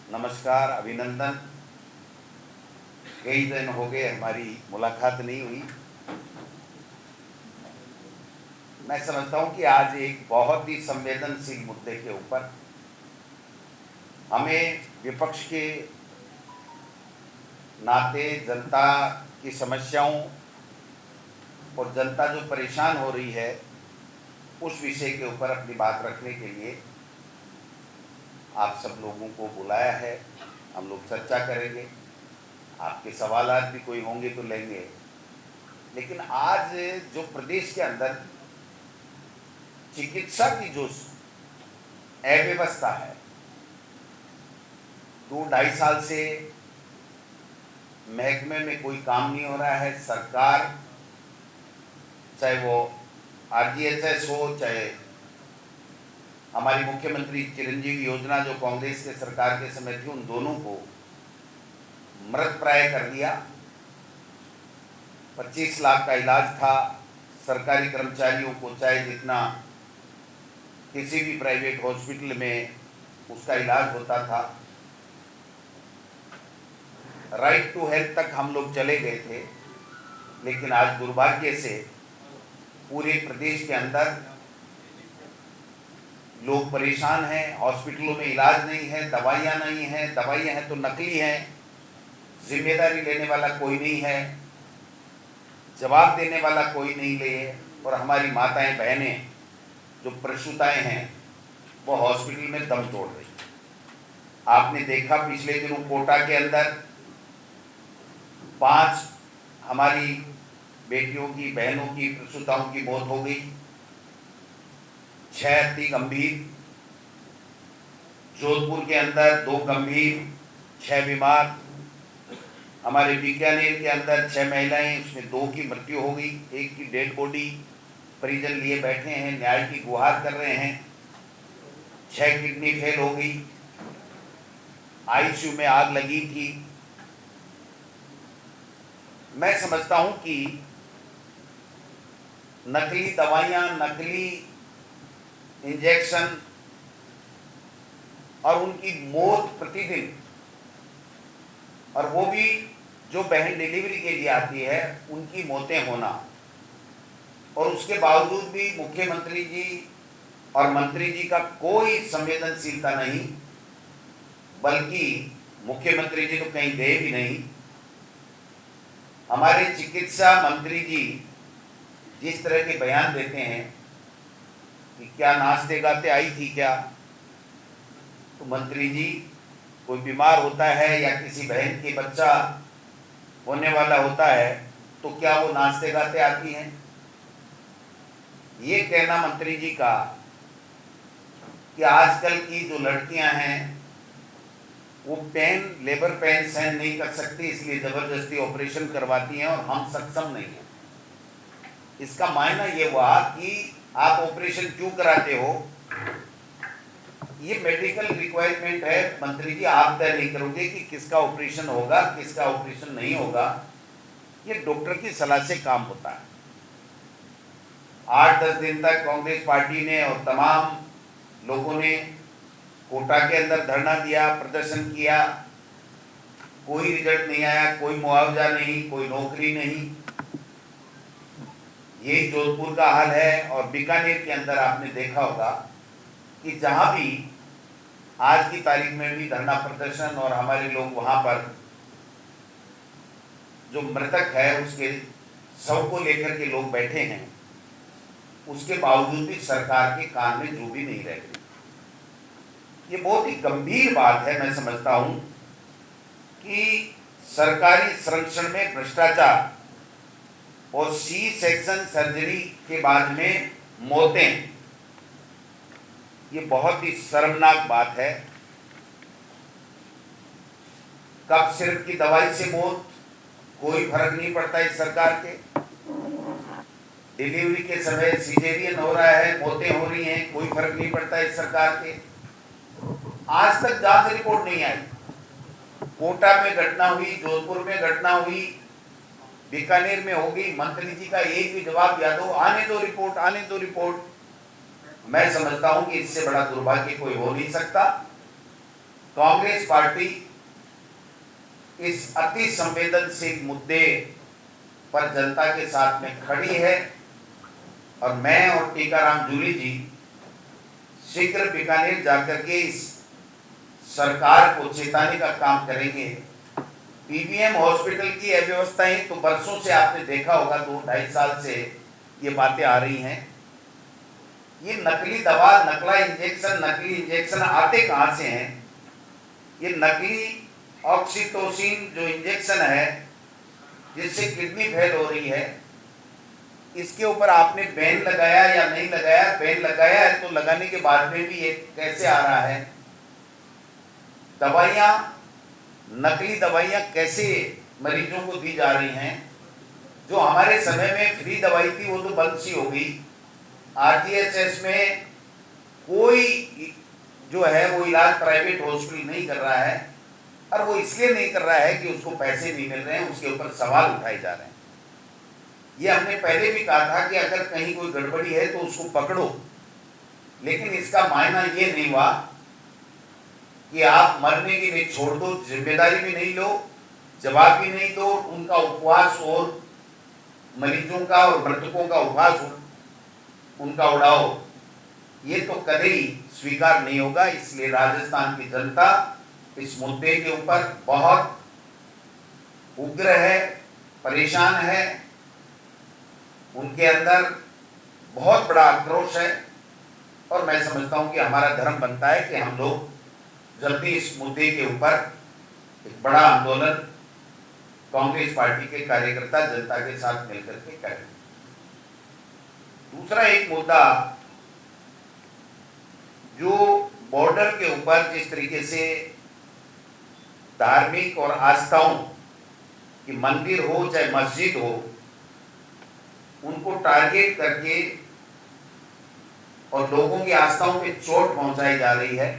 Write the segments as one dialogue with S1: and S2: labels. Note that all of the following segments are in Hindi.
S1: नमस्कार, अभिनंदन। कई दिन हो गए हमारी मुलाकात नहीं हुई। मैं समझता हूं कि आज एक बहुत ही संवेदनशील मुद्दे के ऊपर हमें विपक्ष के नाते जनता की समस्याओं और जनता जो परेशान हो रही है उस विषय के ऊपर अपनी बात रखने के लिए आप सब लोगों को बुलाया है। हम लोग चर्चा करेंगे, आपके सवालात भी कोई होंगे तो लेंगे। लेकिन आज जो प्रदेश के अंदर चिकित्सा की जो अव्यवस्था है, 2-2.5 साल से महकमे में कोई काम नहीं हो रहा है। सरकार, चाहे वो RGHS हो, चाहे हमारी मुख्यमंत्री चिरंजीवी योजना जो कांग्रेस के सरकार के समय थी, उन दोनों को मृत प्राय कर दिया। 25 लाख का इलाज था सरकारी कर्मचारियों को, चाहे जितना किसी भी प्राइवेट हॉस्पिटल में उसका इलाज होता था। राइट टू हेल्थ तक हम लोग चले गए थे। लेकिन आज दुर्भाग्य से पूरे प्रदेश के अंदर लोग परेशान हैं। हॉस्पिटलों में इलाज नहीं है, दवाइयाँ नहीं हैं, दवाइयाँ हैं तो नकली हैं, जिम्मेदारी लेने वाला कोई नहीं है, जवाब देने वाला कोई नहीं ले। और हमारी माताएं बहनें जो प्रसूताएं हैं वो हॉस्पिटल में दम तोड़ रही हैं। आपने देखा पिछले दिनों कोटा के अंदर 5 हमारी बेटियों की, बहनों की, प्रसूताओं की मौत हो गई, 6 अति गंभीर। जोधपुर के अंदर 2 गंभीर, 6 बीमार। हमारे बीकानेर के अंदर 6 महिलाएं, उसमें 2 की मृत्यु हो गई, 1 की डेड बॉडी परिजन लिए बैठे हैं, न्याय की गुहार कर रहे हैं। 6 किडनी फेल हो गई, ICU में आग लगी थी। मैं समझता हूं कि नकली दवाइयां, नकली इंजेक्शन और उनकी मौत प्रतिदिन, और वो भी जो बहन डिलीवरी के लिए आती है उनकी मौतें होना, और उसके बावजूद भी मुख्यमंत्री जी और मंत्री जी का कोई संवेदनशीलता नहीं। बल्कि मुख्यमंत्री जी तो कहीं गए भी नहीं। हमारे चिकित्सा मंत्री जी जिस तरह के बयान देते हैं कि क्या नाचते गाते आई थी क्या, तो मंत्री जी कोई बीमार होता है या किसी बहन के बच्चा होने वाला होता है तो क्या वो नाचते गाते आती हैं? ये कहना मंत्री जी का कि आजकल की जो लड़कियां हैं वो लेबर पेन सहन नहीं कर सकती, इसलिए जबरदस्ती ऑपरेशन करवाती हैं और हम सक्षम नहीं हैं। इसका मायना ये हुआ कि आप ऑपरेशन क्यों कराते हो? ये मेडिकल रिक्वायरमेंट है मंत्री जी, आप तय नहीं करोगे कि किसका ऑपरेशन होगा, किसका ऑपरेशन नहीं होगा। ये डॉक्टर की सलाह से काम होता है। 8-10 दिन तक कांग्रेस पार्टी ने और तमाम लोगों ने कोटा के अंदर धरना दिया, प्रदर्शन किया, कोई रिजल्ट नहीं आया, कोई मुआवजा नहीं, कोई नौकरी नहीं। यही जोधपुर का हाल है। और बीकानेर के अंदर आपने देखा होगा कि जहां भी आज की तारीख में भी धरना प्रदर्शन और हमारे लोग वहां पर जो मृतक है उसके शव को लेकर के लोग बैठे हैं, उसके बावजूद भी सरकार के कान में जू भी नहीं रह गई। ये बहुत ही गंभीर बात है। मैं समझता हूं कि सरकारी संरक्षण में भ्रष्टाचार और C-सेक्शन सर्जरी के बाद में मौतें, ये बहुत ही शर्मनाक बात है। कब सिर्फ की दवाई से मौत, कोई फर्क नहीं पड़ता इस सरकार के। डिलीवरी के समय सिजेरियन हो रहा है, मौतें हो रही हैं, कोई फर्क नहीं पड़ता इस सरकार के। आज तक जांच रिपोर्ट नहीं आई। कोटा में घटना हुई, जोधपुर में घटना हुई, बीकानेर में हो गई, मंत्री जी का एक भी जवाब याद हो, आने दो रिपोर्ट, आने दो रिपोर्ट। मैं समझता हूं कि इससे बड़ा दुर्भाग्य कोई हो नहीं सकता। कांग्रेस पार्टी इस अति संवेदनशील मुद्दे पर जनता के साथ में खड़ी है और मैं और टीकाराम जूली जी शीघ्र बीकानेर जाकर के इस सरकार को चेताने का काम करेंगे। पीबीएम हॉस्पिटल की अव्यवस्थाएं तो बरसों से आपने देखा होगा, 2-2.5 साल से ये बातें आ रही हैं। ये नकली दवा, नकली इंजेक्शन आते कहाँ से हैं? ये नकली ऑक्सीटोसिन जो इंजेक्शन है जिससे किडनी फेल हो रही है, इसके ऊपर आपने बैन लगाया या नहीं लगाया? बैन लगाया है तो लगाने के बाद में भी ये कैसे आ रहा है? दवाइयाँ, नकली दवाइयाँ कैसे मरीजों को दी जा रही हैं? जो हमारे समय में फ्री दवाई थी वो तो बंद सी हो गई। आरजीएचएस में कोई जो है वो इलाज प्राइवेट हॉस्पिटल नहीं कर रहा है, और वो इसलिए नहीं कर रहा है कि उसको पैसे नहीं मिल रहे हैं, उसके ऊपर सवाल उठाए जा रहे हैं। ये हमने पहले भी कहा था कि अगर कहीं कोई गड़बड़ी है तो उसको पकड़ो, लेकिन इसका मायना ये नहीं हुआ कि आप मरने के लिए छोड़ दो, जिम्मेदारी भी नहीं लो, जवाब भी नहीं दो, उनका उपवास और मरीजों का और मृतकों का उपवास उनका उड़ाओ। ये तो कभी स्वीकार नहीं होगा। इसलिए राजस्थान की जनता इस मुद्दे के ऊपर बहुत उग्र है, परेशान है, उनके अंदर बहुत बड़ा आक्रोश है, और मैं समझता हूं कि हमारा धर्म बनता है कि हम लोग जल्दी इस मुद्दे के ऊपर एक बड़ा आंदोलन कांग्रेस पार्टी के कार्यकर्ता जनता के साथ मिलकर के करें। दूसरा एक मुद्दा जो बॉर्डर के ऊपर जिस तरीके से धार्मिक और आस्थाओं कि मंदिर हो चाहे मस्जिद हो, उनको टारगेट करके और लोगों की आस्थाओं पे चोट पहुंचाई जा रही है।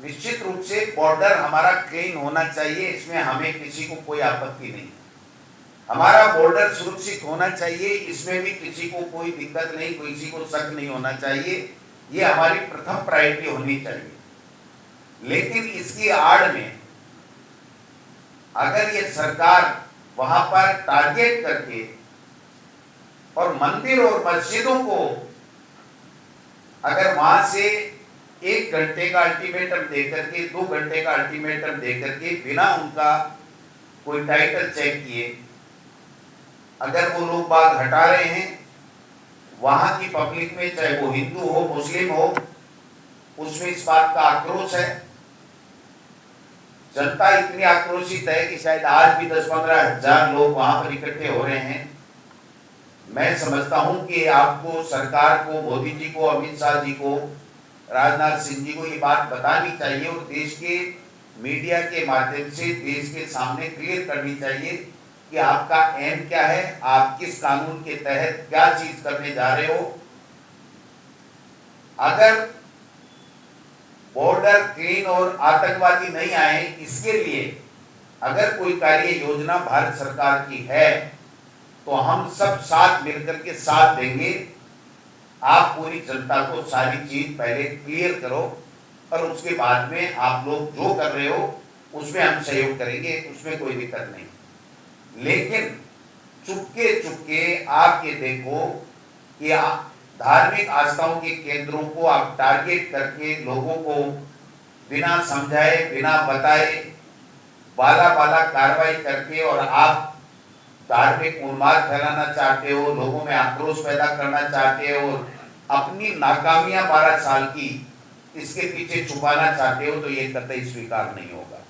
S1: निश्चित रूप से बॉर्डर हमारा क्लीन होना चाहिए, इसमें हमें किसी को कोई आपत्ति नहीं। हमारा बॉर्डर सुरक्षित होना चाहिए, इसमें भी किसी को कोई दिक्कत नहीं, किसी को शक नहीं होना चाहिए। ये हमारी प्रथम प्रायोरिटी होनी चाहिए। लेकिन इसकी आड़ में अगर ये सरकार वहां पर टारगेट करके और मंदिर और मस्जिदों को अगर वहां से 1 घंटे का अल्टीमेटम देकर के, 2 घंटे का अल्टीमेटम देकर के, बिना उनका कोई टाइटल चेक किए अगर वो लोग बात हटा रहे हैं, वहां की पब्लिक में चाहे वो हिंदू हो मुस्लिम हो, उसमें इस बात का आक्रोश है। जनता इतनी आक्रोशित है कि शायद आज भी 10-15 हजार लोग वहां पर इकट्ठे हो रहे हैं। मैं समझता हूं कि आपको, सरकार को, मोदी जी को, अमित शाह जी को, राजनाथ सिंह जी को ये बात बतानी चाहिए और देश के मीडिया के माध्यम से देश के सामने क्लियर करनी चाहिए कि आपका एम क्या है, आप किस कानून के तहत क्या चीज करने जा रहे हो। अगर बॉर्डर क्लीन और आतंकवादी नहीं आए, इसके लिए अगर कोई कार्य योजना भारत सरकार की है तो हम सब साथ मिलकर के साथ देंगे। आप पूरी जनता को सारी चीज पहले क्लियर करो और उसके बाद में आप लोग जो कर रहे हो उसमें हम सहयोग करेंगे, उसमें कोई दिक्कत नहीं। लेकिन चुपके चुपके आप ये देखो कि धार्मिक आस्थाओं के केंद्रों को आप टारगेट करके लोगों को बिना समझाए, बिना बताए, बाला कार्रवाई करके और आप धार्मिक उन्माद फैलाना चाहते हो, लोगों में आक्रोश पैदा करना चाहते हो और अपनी नाकामियां 12 साल की इसके पीछे छुपाना चाहते हो, तो ये कतई स्वीकार नहीं होगा।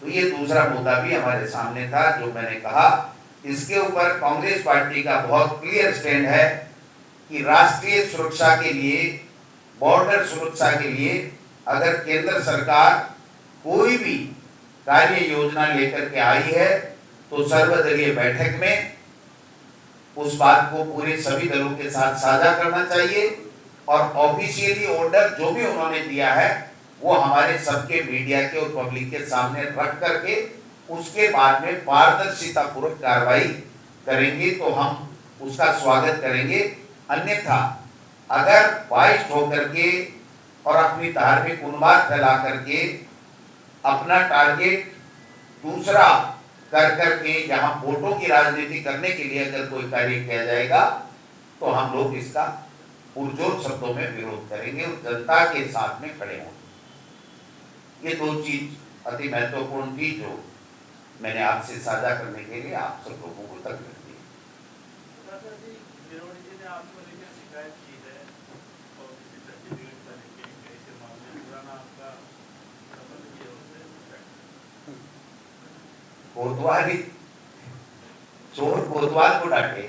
S1: तो ये दूसरा मुद्दा भी हमारे सामने था जो मैंने कहा। इसके ऊपर कांग्रेस पार्टी का बहुत क्लियर स्टैंड है कि राष्ट्रीय सुरक्षा के लिए, बॉर्डर सुरक्षा के लिए अगर केंद्र सरकार कोई भी कार्य योजना लेकर के आई है तो सर्वदलीय बैठक में उस बात को पूरे सभी दलों के साथ साझा करना चाहिए और ऑफिशियली ऑर्डर जो भी उन्होंने दिया है वो हमारे सबके मीडिया के और पब्लिक के सामने रख करके उसके बाद में पारदर्शिता पूर्वक कार्रवाई करेंगे तो हम उसका स्वागत करेंगे। अन्यथा अगर बाइट होकर के और अपनी धार्मिक उन्माद फैला करके अपना टारगेट दूसरा कर करके यहाँ वोटों की राजनीति करने के लिए अगर कोई कार्य किया जाएगा तो हम लोग इसका पुरजोर शब्दों में विरोध करेंगे और जनता के साथ में खड़े होंगे। ये दो चीज अति महत्वपूर्ण थी जो मैंने आपसे साझा करने के लिए आप सब लोगों को तक रख दी। कोतवाल चोर कोतवाल को डांटे,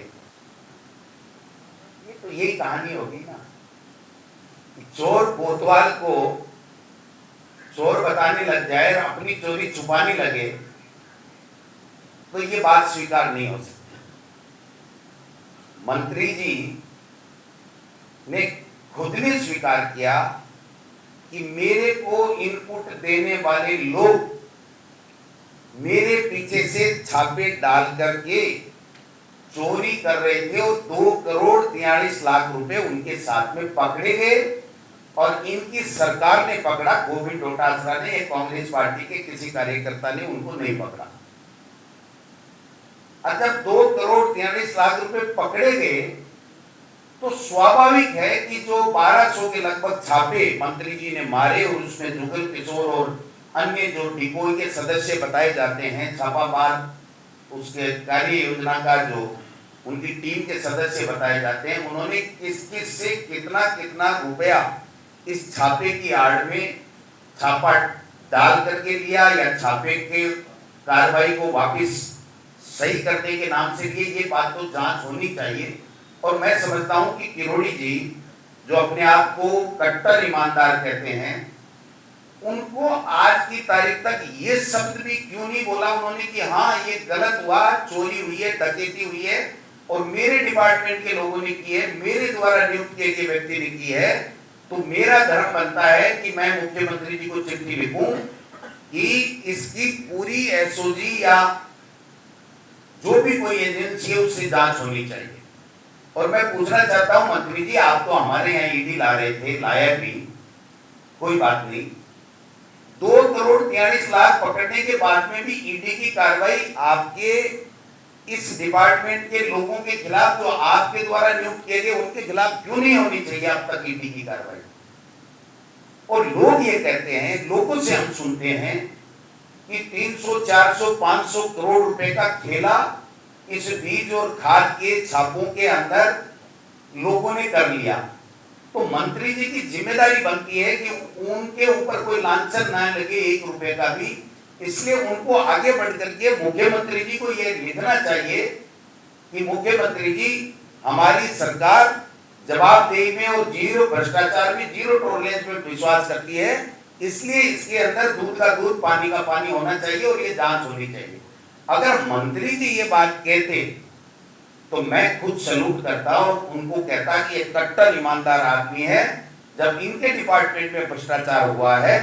S1: ये तो यही कहानी होगी ना। चोर कोतवाल को चोर बताने लग जाए और अपनी चोरी छुपाने लगे तो ये बात स्वीकार नहीं हो सकती। मंत्री जी ने खुद ने स्वीकार किया कि मेरे को इनपुट देने वाले लोग मेरे पीछे से छापे डाल करके चोरी कर रहे थे और 2,43,00,000 रुपए उनके साथ में पकड़े गए और इनकी सरकार ने पकड़ा। गोविंद डोटासरा ने, एक कांग्रेस पार्टी के किसी कार्यकर्ता ने उनको नहीं पकड़ा। जब 2,43,00,000 रुपए पकड़े गए तो स्वाभाविक है कि जो 1200 के लगभग छापे मंत्री जी ने मारे और उसमें जुगल किशोर और अन्य जो डिपोई के सदस्य बताए जाते हैं, छापामार उसके कार्य योजना का जो उनकी टीम के सदस्य बताए जाते हैं, उन्होंने किस किस से कितना कितना रुपया इस छापे की आड़ में छापा डाल करके लिया या छापे के कार्रवाई को वापस सही करने के नाम से लिए, ये बात तो जांच होनी चाहिए। और मैं समझता हूं कि किरोड़ी जी जो अपने आप को कट्टर ईमानदार कहते हैं, उनको आज की तारीख तक ये शब्द भी क्यों नहीं बोला उन्होंने कि हाँ ये गलत हुआ, चोरी हुई है, डकैती हुई है और मेरे डिपार्टमेंट के लोगों ने की है, मेरे द्वारा नियुक्त किए गए व्यक्ति ने की है, तो मेरा धर्म बनता है कि मैं मुख्यमंत्री जी को चिट्ठी लिखूं कि इसकी पूरी एसओजी या जो भी कोई एजेंसी है उससे जांच होनी चाहिए। और मैं पूछना चाहता हूं मंत्री जी, आप तो हमारे यहाँ ईडी ला रहे थे, लाया भी, कोई बात नहीं, 2,43,00,000 पकड़ने के बाद में भी ईडी की कार्रवाई आपके इस डिपार्टमेंट के लोगों के खिलाफ जो आपके द्वारा नियुक्त किए गए उनके खिलाफ क्यों नहीं होनी चाहिए अब तक ईडी की कार्रवाई? और लोग ये कहते हैं, लोगों से हम सुनते हैं कि 300, 400, 500 करोड़ रुपए का खेला इस बीज और खाद के छापों के अंदर लोगों ने कर लिया। तो मंत्री जी की जिम्मेदारी बनती है कि उनके ऊपर कोई लांछन ना लगे 1 रुपए का भी, इसलिए उनको आगे बढ़ करके मुख्यमंत्री जी को यह लिखना चाहिए कि मुख्यमंत्री जी हमारी सरकार जवाबदेही में और जीरो भ्रष्टाचार में, जीरो टॉलरेंस में विश्वास करती है, इसलिए इसके अंदर दूध का दूध पानी का पानी होना चाहिए और ये जांच होनी चाहिए। अगर मंत्री जी ये बात कहते तो मैं खुद सलूट करता और उनको कहता कि एक कट्टर ईमानदार आदमी है, जब इनके डिपार्टमेंट में भ्रष्टाचार हुआ है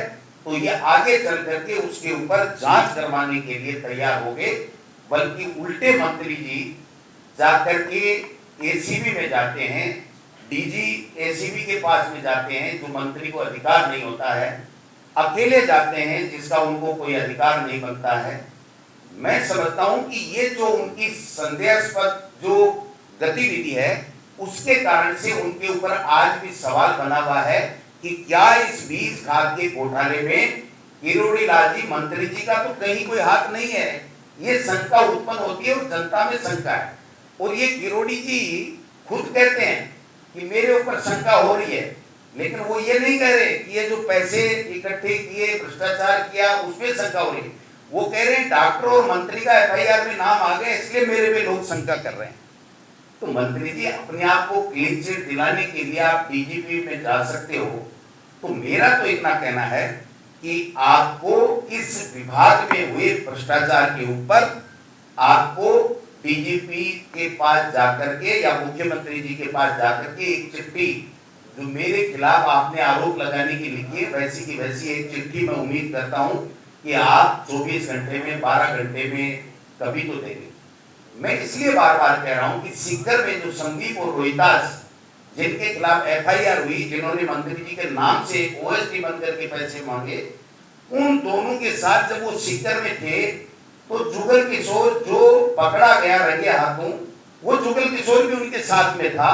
S1: तो ये आगे चल करके उसके ऊपर जांच करवाने के लिए तैयार हो गए, बल्कि उल्टे मंत्री जी जाकर के एसीबी में जाते हैं, डीजी एसीबी के पास में जाते हैं जो मंत्री को अधिकार नहीं होता है, अकेले जाते हैं जिसका उनको कोई अधिकार नहीं बनता है। मैं समझता हूं कि ये जो उनकी संदेहास्पद जो गतिविधि है उसके कारण से उनके ऊपर आज भी सवाल बना हुआ है कि क्या इस बीज खाद के घोटाले में किरोड़ी लाल जी मंत्री जी का तो कहीं कोई हाथ नहीं है। ये शंका उत्पन्न होती है और जनता में शंका है, और ये किरोड़ी जी खुद कहते हैं कि मेरे ऊपर शंका हो रही है, लेकिन वो ये नहीं कह रहे कि ये जो पैसे इकट्ठे किए, भ्रष्टाचार किया, उसमें शंका हो रही है। वो कह रहे हैं डॉक्टर और मंत्री का एफआईआर में नाम आ गया इसलिए मेरे पे लोग शंका कर रहे हैं। तो मंत्री जी अपने आप को क्लीन चिट दिलाने के लिए आप डीजीपी में जा सकते हो। तो मेरा तो इतना कहना है कि आपको इस विभाग में हुए भ्रष्टाचार के ऊपर आपको डीजीपी के पास जाकर के या मुख्यमंत्री जी के पास जाकर के एक चिट्ठी जो मेरे खिलाफ आपने आरोप लगाने की लिखी है, वैसी की वैसी एक चिट्ठी मैं उम्मीद करता हूं कि आप 24 घंटे में, 12 घंटे में कभी तो देंगे। मैं इसलिए बार बार कह रहा हूं कि सीकर में जो संदीप और रोहितास जिनके खिलाफ एफआईआर हुई, जिन्होंने मंत्री जी के नाम से ओएसडी बंद करके पैसे मांगे, उन दोनों के साथ जब वो सीकर में थे तो जुगल किशोर जो पकड़ा गया रंगे हाथों, वो जुगल किशोर भी उनके साथ में था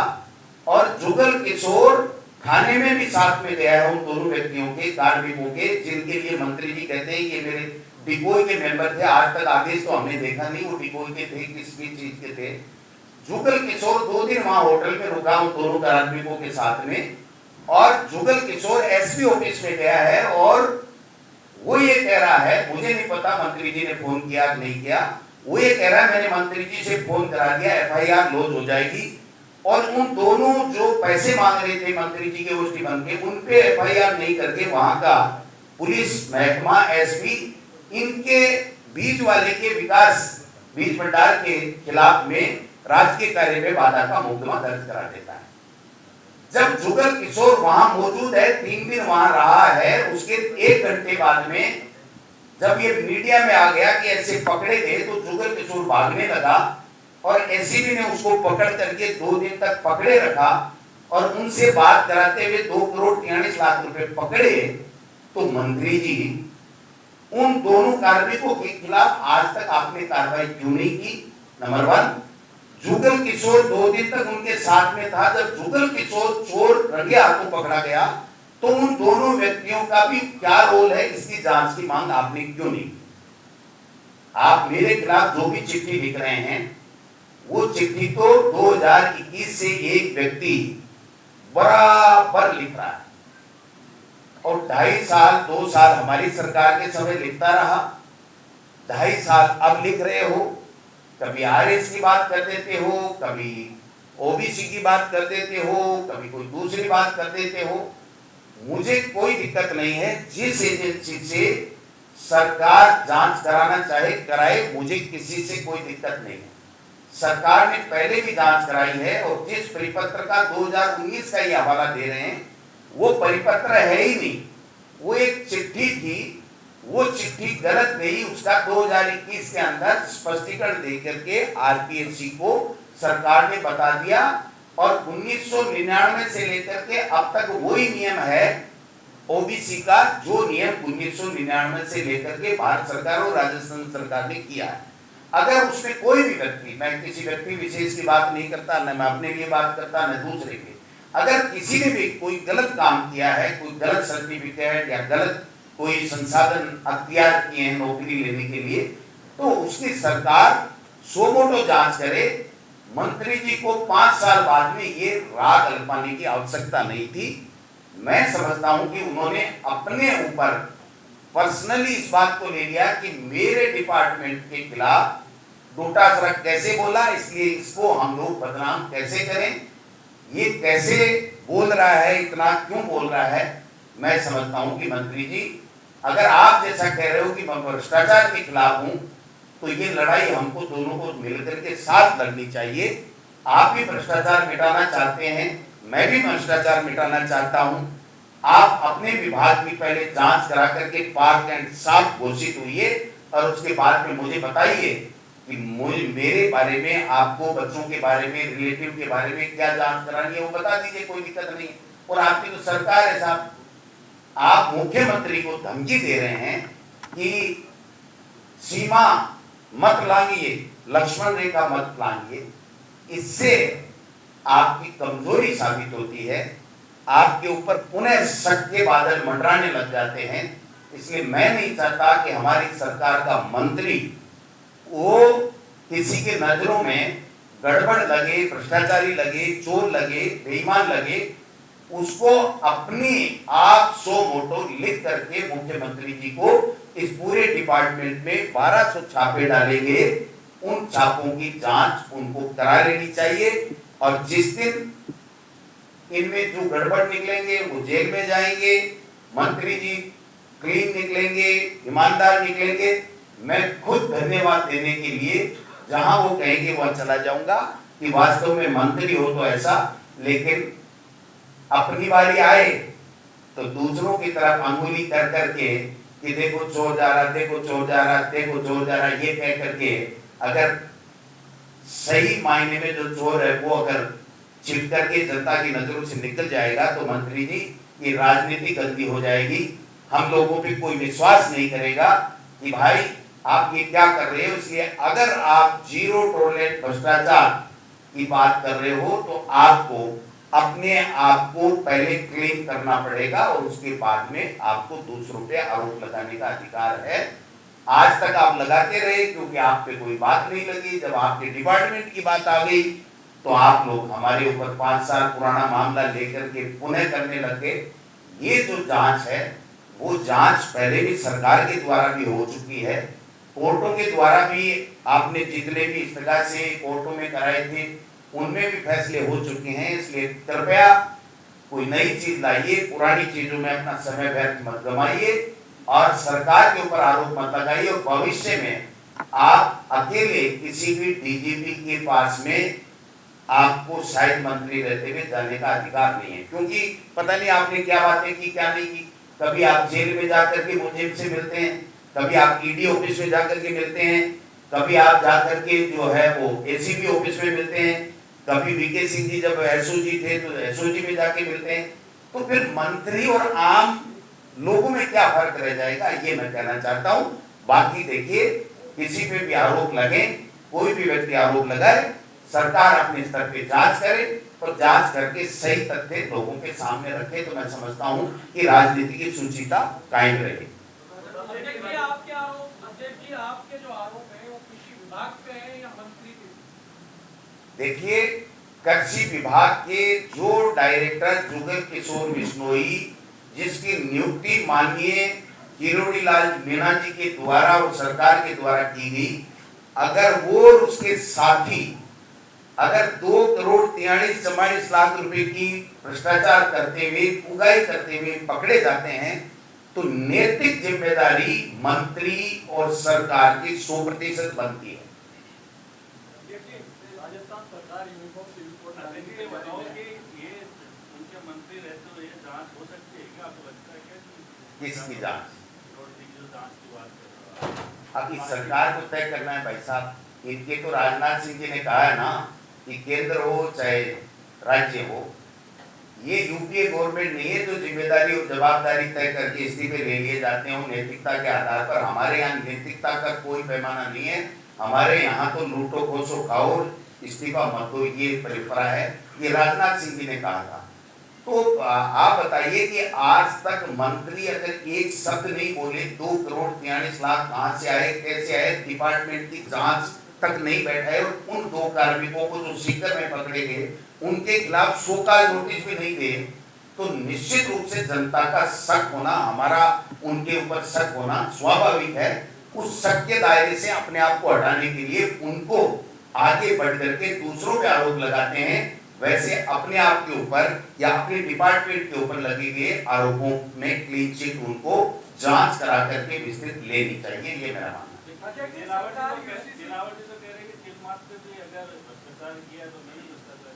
S1: और जुगल किशोर थाने में भी साथ में गया है उन दोनों व्यक्तियों के, कार्मिकों के, जिनके लिए मंत्री जी कहते हैं कि मेरे डिपोई के मेंबर थे। आज तक आदेश तो हमने देखा नहीं वो डिपोई के थे, किस भी चीज के थे। जुगल किशोर 2 दिन वहां होटल में रुका उन दोनों कार्मिकों के साथ में, और जुगल किशोर एसपी ऑफिस में गया है और वो ये कह रहा है, मुझे नहीं पता मंत्री जी ने फोन किया नहीं किया, वो ये कह रहा है मैंने मंत्री जी से फोन करा दिया, एफआईआर लॉन्च हो जाएगी। और उन दोनों जो पैसे मांग रहे थे मंत्री जी के ओएसडी बन के, उन पे एफआईआर नहीं करके वहां का पुलिस महकमा, एसपी, इनके बीज वाले के विकास बीज भंडार के खिलाफ में राजकीय कार्य में बाधा का मुकदमा दर्ज करा देता है। जब जुगल किशोर वहां मौजूद है, 3 दिन वहां रहा है, उसके 1 घंटे बाद में जब ये मीडिया में आ गया कि ऐसे पकड़े गए, तो जुगल किशोर भागने लगा और एसीबी ने उसको पकड़ करके 2 दिन तक पकड़े रखा और उनसे बात कराते हुए 2 करोड़ 43 लाख रुपए पकड़े। तो मंत्री जी उन दोनों कार्मिकों के खिलाफ आज तक आपने कार्रवाई क्यों नहीं की? नंबर 1, जुगल किशोर 2 दिन तक उनके साथ में था। जब जुगल किशोर चोर रंगे हाथों पकड़ा गया तो उन दोनों व्यक्तियों का भी क्या रोल है, इसकी जांच की मांग आपने क्यों नहीं? आप मेरे खिलाफ जो भी चिट्ठी लिख रहे हैं, वो चिट्ठी तो 2021 से एक व्यक्ति बराबर लिख रहा है और 2.5 साल 2 साल हमारी सरकार के समय लिखता रहा, 2.5 साल अब लिख रहे हो। कभी आरएस की बात कर देते हो, कभी ओबीसी की बात कर देते हो, कभी कोई दूसरी बात कर देते हो। मुझे कोई दिक्कत नहीं है, जिस एजेंसी से सरकार जांच कराना चाहे कराए, मुझे किसी से कोई दिक्कत नहीं है। सरकार ने पहले भी जांच कराई है और जिस परिपत्र का 2019 का ही हवाला दे रहे हैं, वो परिपत्र है ही नहीं, वो एक चिट्ठी थी, वो चिट्ठी गलत गई। उसका 2021 के अंदर स्पष्टीकरण देकर के आरपीएससी को सरकार ने बता दिया और 1999 से लेकर के अब तक वही नियम है ओबीसी का, जो नियम 1999 से लेकर के भारत सरकार और राजस्थान सरकार ने किया है। अगर उसमें कोई भी व्यक्ति, मैं किसी व्यक्ति विशेष की बात नहीं करता, न मैं अपने लिए बात करता, न दूसरे के, अगर किसी ने भी कोई गलत काम किया है, कोई गलत सर्टिफिकेट या गलत कोई संसाधन अख्तियार किए हैं नौकरी लेने के लिए, तो उसकी सरकार सो मोटो जांच करे। मंत्री जी को 5 साल बाद में ये राग अल्पाने की आवश्यकता नहीं थी। मैं समझता हूं कि उन्होंने अपने ऊपर पर्सनली इस बात को ले लिया कि मेरे डिपार्टमेंट के खिलाफ टोटासरा कैसे बोला, इसलिए इसको हम लोग बदनाम कैसे करें, ये कैसे बोल रहा है, इतना क्यों बोल रहा है। मैं समझता हूं कि मंत्री जी, अगर आप जैसा कह रहे हो कि मैं भ्रष्टाचार के खिलाफ हूं, तो ये लड़ाई हमको दोनों को मिलकर के साथ लड़नी चाहिए। आप भी भ्रष्टाचार मिटाना चाहते हैं, मैं भी भ्रष्टाचार मिटाना चाहता हूं। आप अपने विभाग की पहले जांच करा करके पाक एंड साफ घोषित हुई और उसके बाद में मुझे बताइए कि मेरे बारे में, आपको बच्चों के बारे में, रिलेटिव के बारे में क्या जांच करानी है वो बता दीजिए, कोई दिक्कत नहीं। और आपकी तो सरकार है साहब, आप मुख्यमंत्री को धमकी दे रहे हैं कि सीमा मत लांघिए, लक्ष्मण रेखा मत लांघिए। इससे आपकी कमजोरी साबित होती है, आपके ऊपर पुनः शक के बादल मंडराने लग जाते हैं। इसलिए मैं नहीं चाहता कि हमारी सरकार का मंत्री वो किसी के नजरों में गड़बड़ लगे, भ्रष्टाचारी लगे, चोर लगे, बेईमान लगे, उसको अपनी आप सो मोटो लिख करके मुख्यमंत्री जी को इस पूरे डिपार्टमेंट में 1200 छापे डालेंगे, उन छापों की जांच उनको करा लेनी चाहिए। और जिस दिन इनमें जो गड़बड़ निकलेंगे वो जेल में जाएंगे, मंत्री जी क्लीन निकलेंगे, ईमानदार निकलेंगे। मैं खुद धन्यवाद देने के लिए जहां वो कहेंगे वहां चला जाऊंगा कि वास्तव में मंत्री हो तो ऐसा, लेकिन अपनी बारी आए तो दूसरों की तरफ अंगुली कर करके कि देखो चोर जा रहा, देखो चोर जा रहा, देखो चोर जा रहा, ये कह करके अगर सही मायने में जो चोर है वो अगर छिप करके जनता की नजरों से निकल जाएगा तो मंत्री जी ये राजनीति गंदी हो जाएगी। हम लोगों पे कोई विश्वास नहीं करेगा कि भाई आप ये क्या कर रहे हो। इसलिए अगर आप जीरो टॉलरेंस भ्रष्टाचार की बात कर रहे हो तो आपको अपने आप को पहले क्लीन करना पड़ेगा और उसके बाद में आपको दूसरों पे आरोप लगाने का अधिकार है। आज तक आप लगाते रहे क्योंकि आप पे कोई बात नहीं लगी। जब आपके डिपार्टमेंट की बात आ गई तो आप लोग हमारे ऊपर 5 साल पुराना मामला लेकर के पुनः करने लगे। ये जो जांच है वो जांच पहले भी सरकार के द्वारा भी हो चुकी है, कोर्टों के द्वारा भी आपने जितने भी इस प्रकार से कोर्टों में कराए थे उनमें भी फैसले हो चुके हैं। इसलिए कृपया कोई नई चीज लाइए, पुरानी चीजों में अपना समय व्यर्थ मत गवाइए और सरकार के ऊपर आरोप मत लगाइए। और भविष्य में आप अकेले किसी भी डीजीपी के पास में आपको शायद मंत्री रहते हुए जाने का अधिकार नहीं है, क्योंकि पता नहीं आपने क्या बातें की क्या नहीं की। कभी आप जेल में जाकर के मुजिब से मिलते हैं, कभी आप ईडी ऑफिस में जाकर के मिलते हैं, कभी आप जाकर के जो है वो एसीबी ऑफिस में मिलते हैं, कभी वीके सिंह जी जब एसओजी थे तो एसओजी में जाके मिलते हैं। तो फिर मंत्री और आम लोगों में क्या फर्क रह जाएगा, ये मैं कहना चाहता हूं। बाकी देखिए किसी पे भी आरोप लगे, कोई भी व्यक्ति आरोप लगाए, सरकार अपने स्तर पे जांच करे और जांच करके सही तथ्य लोगों के सामने रखे तो मैं समझता हूं कि राजनीति की सुचिता कायम रहे।
S2: आपके जो आरोप है वो कृषि विभाग पे है या मंत्री पे?
S1: देखिए कृषि विभाग के जो डायरेक्टर जुगल किशोर बिश्नोई जिसकी नियुक्ति माननीय किरोड़ी लाल मीणा जी के द्वारा और सरकार के द्वारा की गई, अगर वो उसके साथी अगर 2,43,44 लाख रुपए की भ्रष्टाचार करते हुए उगाई करते हुए पकड़े जाते हैं तो नैतिक जिम्मेदारी मंत्री और सरकार की 100% बनती है।
S2: राजस्थान सरकार यूनिफॉर्म सिविल कोड लाने के बताओ कि ये उनके मंत्री रहते हुए जांच हो सकती है क्या? आपको लगता है क्या?
S1: किसकी जांच?
S2: जो जांच की बात कर रहा है
S1: अब इस सरकार को तय करना है भाई साहब। इनके तो राजनाथ सिंह जी ने कहा है ना कि केंद्र हो चाहे राज्य हो, ये यूपीए गवर्नमेंट नहीं है जो जिम्मेदारी और जवाबदारी तय करके इस्तीफे ले लिए जाते हो नैतिकता के आधार पर। हमारे यहाँ नैतिकता का कोई पैमाना नहीं है। हमारे यहाँ तो लूटो खोसो खाओ इस्तीफा मत दो, ये परंपरा है। ये राजनाथ सिंह जी ने कहा था। तो आप बताइए कि आज तक मंत्री अगर एक शब्द नहीं बोले, 2,43,00,000 कहां से आए कैसे आए, डिपार्टमेंट की जांच तक नहीं बैठा है और उन 2 कार्मिकों को जो सीकर में पकड़े गए उनके खिलाफ शोकॉज नोटिस भी नहीं दिए, तो निश्चित रूप से जनता का शक होना, हमारा उनके ऊपर शक होना स्वाभाविक है। उस शक के दायरे से अपने आप को हटाने के लिए उनको आगे बढ़ करके दूसरों पे आरोप लगाते हैं। वैसे अपने आप के ऊपर या अपने डिपार्टमेंट के ऊपर लगे गए आरोपों में क्लीन चिट उनको जांच करा करके विस्तृत लेनी चाहिए, ये मेरा मानना है।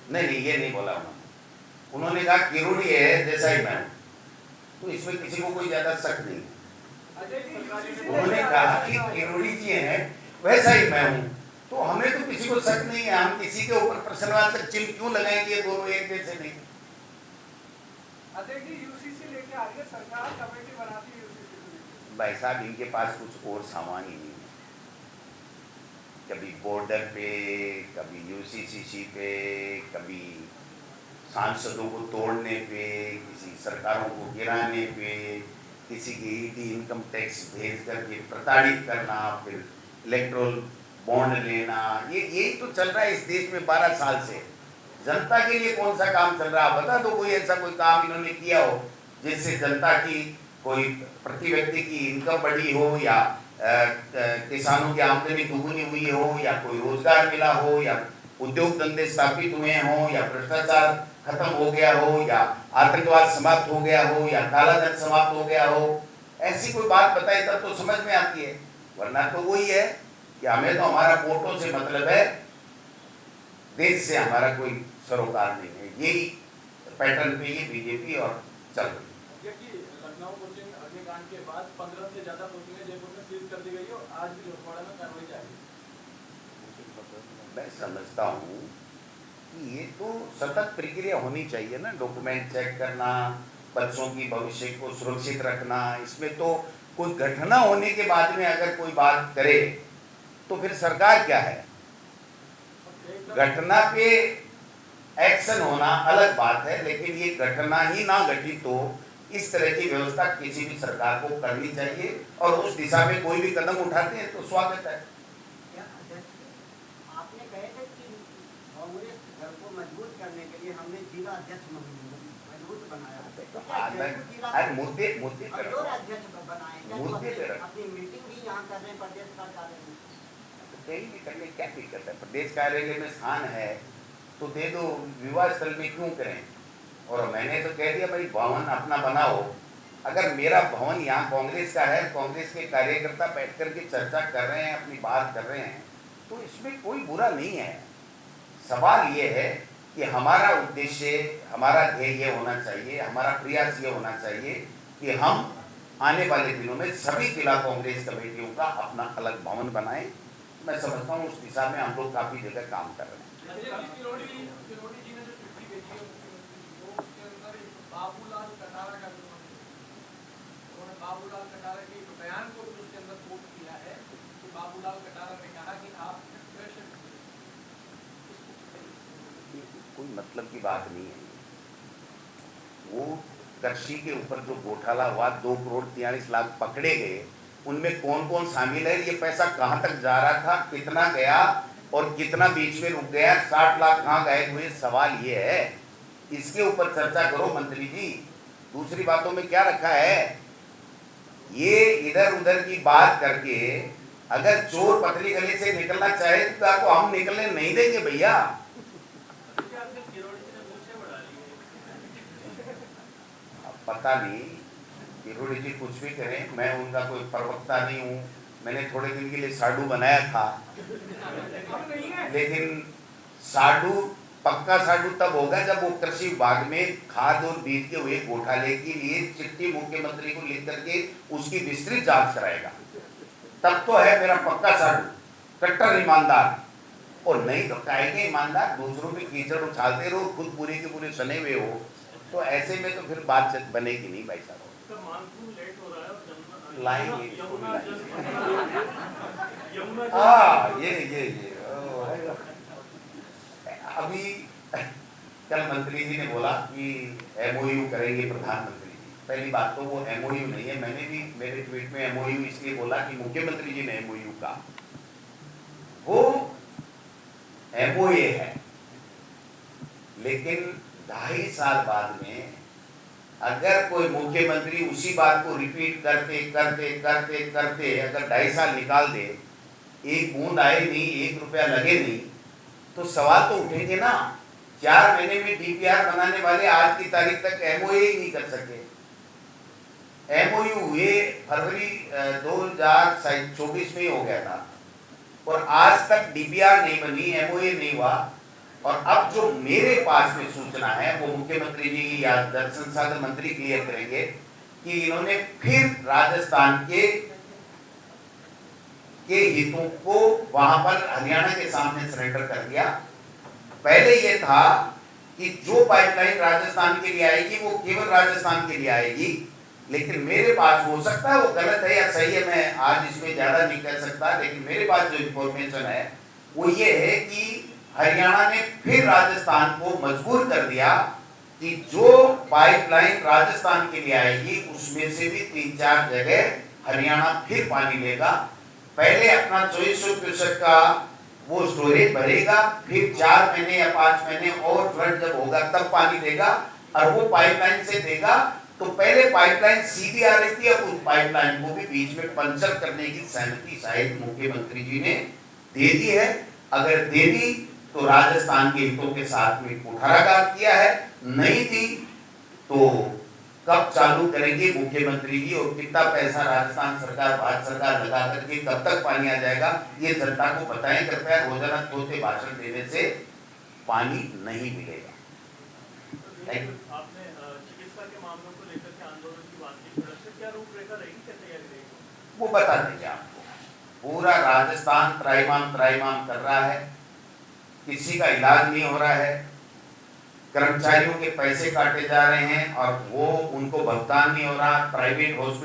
S1: नहीं, ये नहीं बोला उन्होंने कहा किरोड़ी है जैसा ही मैं, तो इसमें किसी को कोई ज्यादा शक नहीं। उन्होंने कहा कि किरोड़ी जी है वैसा ही मैं हूँ, तो हमें तो किसी को शक नहीं है। हम किसी के ऊपर प्रश्नवाचक चिन्ह क्यों लगाएंगे, दोनों एक जैसे नहीं।
S2: यूसीसी लेके आ रही है सरकार, कमेटी बनाती है यूसीसी।
S1: भाई साहब इनके पास कुछ और सामान ही नहीं है। कभी बॉर्डर पे, कभी यूसीसी पे, कभी सांसदों को तोड़ने पे, किसी सरकारों को गिराने पे, किसी की ईडी इनकम टैक्स भेज करके प्रताड़ित करना, फिर इलेक्ट्रोल बॉन्ड लेना, ये यही तो चल रहा है इस देश में 12 साल से। जनता के लिए कौन सा काम चल रहा है बता दो, कोई ऐसा कोई काम इन्होंने किया हो जिससे जनता की कोई प्रति व्यक्ति की इनकम बढ़ी हो या किसानों की आमदनी दुगुनी हुई हो या कोई रोजगार मिला हो या उद्योग धंधे स्थापित हुए हो या भ्रष्टाचार खत्म हो गया हो या आतंकवाद समाप्त हो गया हो या काला धन समाप्त हो गया हो। ऐसी कोई बात बताई तब तो समझ में आती है, वरना तो वही है कि हमें तो हमारा वोटों से मतलब है, देश से हमारा कोई सरोकार नहीं है। यही पैटर्न पे ये बीजेपी और चल रही है।
S2: लखनऊ कोचिंग अग्निकांड के बाद 15 से ज्यादा कोचिंगें जयपुर में सीज कर दी गई और आज भी लोकवाड़ा में कार्रवाई जारी है।
S1: मैं समझता हूँ ये तो सतत प्रक्रिया होनी चाहिए ना, डॉक्यूमेंट चेक करना, बच्चों की भविष्य को सुरक्षित रखना। इसमें तो कोई घटना होने के बाद में अगर कोई बात करे तो फिर सरकार क्या है। घटना पे एक्शन होना अलग बात है, लेकिन ये घटना ही ना घटित हो इस तरह की व्यवस्था किसी भी सरकार को करनी चाहिए, और उस दिशा में कोई भी कदम उठाते हैं तो स्वागत है।
S3: आपने कहे थे कि कांग्रेस घर को मजबूत करने के लिए हमने जिला अध्यक्ष मजबूत बनाया।
S1: अरे मुद्दे पर
S3: अध्यक्ष बनाए,
S1: मुद्दे पर
S3: अपनी मीटिंग भी यहाँ कर रहे हैं प्रदेश कार्यालय में।
S1: कहीं भी करने क्या दिक्कत है, प्रदेश कार्यालय में स्थान है तो दे दो, विवाह स्थल में क्यों करें। और मैंने तो कह दिया भाई भवन अपना बनाओ। अगर मेरा भवन यहाँ कांग्रेस का है, कांग्रेस के कार्यकर्ता बैठ कर के चर्चा कर रहे हैं, अपनी बात कर रहे हैं, तो इसमें कोई बुरा नहीं है। सवाल ये है कि हमारा उद्देश्य, हमारा ध्येय ये होना चाहिए, हमारा प्रयास ये होना चाहिए कि हम आने वाले दिनों में सभी जिला कांग्रेस कमेटियों का अपना अलग भवन बनाएं। मैं समझता हूँ उस दिशा में हम लोग काफी जगह काम कर रहे हैं।
S4: बाबूलाल कटारा का उन्होंने बाबूलाल कटारा के बयान को भी उसके अंदर कोट किया है कि बाबूलाल कटारा ने कहा कि आप
S1: कोई मतलब की बात नहीं है। वो कृषि के ऊपर जो घोटाला हुआ, 2 करोड़ 43 लाख पकड़े गए, उनमें कौन कौन शामिल है, ये पैसा कहाँ तक जा रहा था, कितना गया और कितना बीच में रुक गया, 60 लाख कहाँ गए हुए। सवाल ये है, इसके ऊपर चर्चा करो मंत्री जी। दूसरी बातों में क्या रखा है, ये इधर उधर की बात करके अगर चोर पतली गली से निकलना चाहे तो आपको हम निकलने नहीं देंगे भैया। पता नहीं किरोड़ी जी कुछ भी करें, मैं उनका कोई प्रवक्ता नहीं हूँ। मैंने थोड़े दिन के लिए साडू बनाया था, लेकिन साडू पक्का साडू तब होगा जब वो कृषि विभाग में खाद और बीज के हुए घोटाले के लिए चिट्ठी मुख्यमंत्री को लिख करके उसकी विस्तृत जांच कराएगा, तब तो है मेरा पक्का साडू, कट्टर ईमानदार। और नहीं तो काहे ईमानदार, दूसरों पे कीचड़ उछालते रहो, खुद पूरे के पूरे सने हुए हो, तो ऐसे में तो फिर बात बनेगी नहीं भाई साहब। लाएंगे ये अभी कल मंत्री जी ने बोला कि एमओयू करेंगे प्रधानमंत्री जी। पहली बात तो वो एमओयू नहीं है, मैंने भी मेरे ट्वीट में एमओयू इसलिए बोला कि मुख्यमंत्री जी ने एमओयू का, वो एमओए है, लेकिन 2.5 साल बाद में अगर कोई मुख्यमंत्री उसी बात को रिपीट करते करते करते करते अगर 2.5 साल निकाल दे, एक बूंद आए नहीं, 1 रुपया लगे नहीं, तो सवाल तो उठेंगे ना। 4 महीने में डीपीआर बनाने वाले आज की तारीख तक एमओए ही नहीं कर सके। एमओयू हुए फरवरी 2024 में ही हो गया था, और आज तक डीपीआर नहीं बनी, एमओए नहीं हुआ। और अब जो मेरे पास में सूचना है वो मुख्यमंत्री जी या जल संसाधन मंत्री क्लियर करेंगे कि इन्होंने फिर राजस्थान के हितों को वहां पर हरियाणा के सामने सरेंडर कर दिया। पहले ये था कि जो पाइपलाइन राजस्थान के लिए आएगी वो केवल राजस्थान के लिए आएगी, लेकिन मेरे पास, हो सकता है वो गलत है या सही है, मैं आज इसमें ज्यादा नहीं कह सकता, लेकिन मेरे पास जो इंफॉर्मेशन है वो ये है कि हरियाणा ने फिर राजस्थान को मजबूर कर दिया कि जो पाइपलाइन राजस्थान के लिए आएगी उसमें से भी 3-4 जगह हरियाणा फिर पानी लेगा। पहले अपना 2400 का वो स्टोरेज भरेगा, फिर 4 महीने या 5 महीने और फ्लड जब होगा तब पानी देगा, और वो पाइपलाइन से देगा। तो पहले पाइपलाइन सीधी आ रही थी, अब उस पाइपलाइन को भी बीच में पंचर करने की सहमति शायद मुख्यमंत्री जी ने दे दी है। अगर दे दी तो राजस्थान के हितों के साथ में कुठाराघात किया है, नहीं दी तो कब चालू करेंगे मुख्यमंत्री जी, और कितना पैसा राजस्थान सरकार, भारत सरकार लगा करके कब तक पानी आ जाएगा, ये जनता को बताएं कृपया। रोजाना तोते भाषण देने से पानी नहीं मिलेगा।
S2: आपने चिकित्सा के मामलों को लेकर के आंदोलन की बात की, क्या रूपरेखा रहेगी, क्या तैयारी रहेगी,
S1: वो बता देंगे आपको। पूरा राजस्थान त्राहिमाम कर रहा है, किसी का इलाज नहीं हो रहा है, कर्मचारियों के पैसे काटे जा रहे हैं और वो उनको भुगतान नहीं हो रहा। Private hospital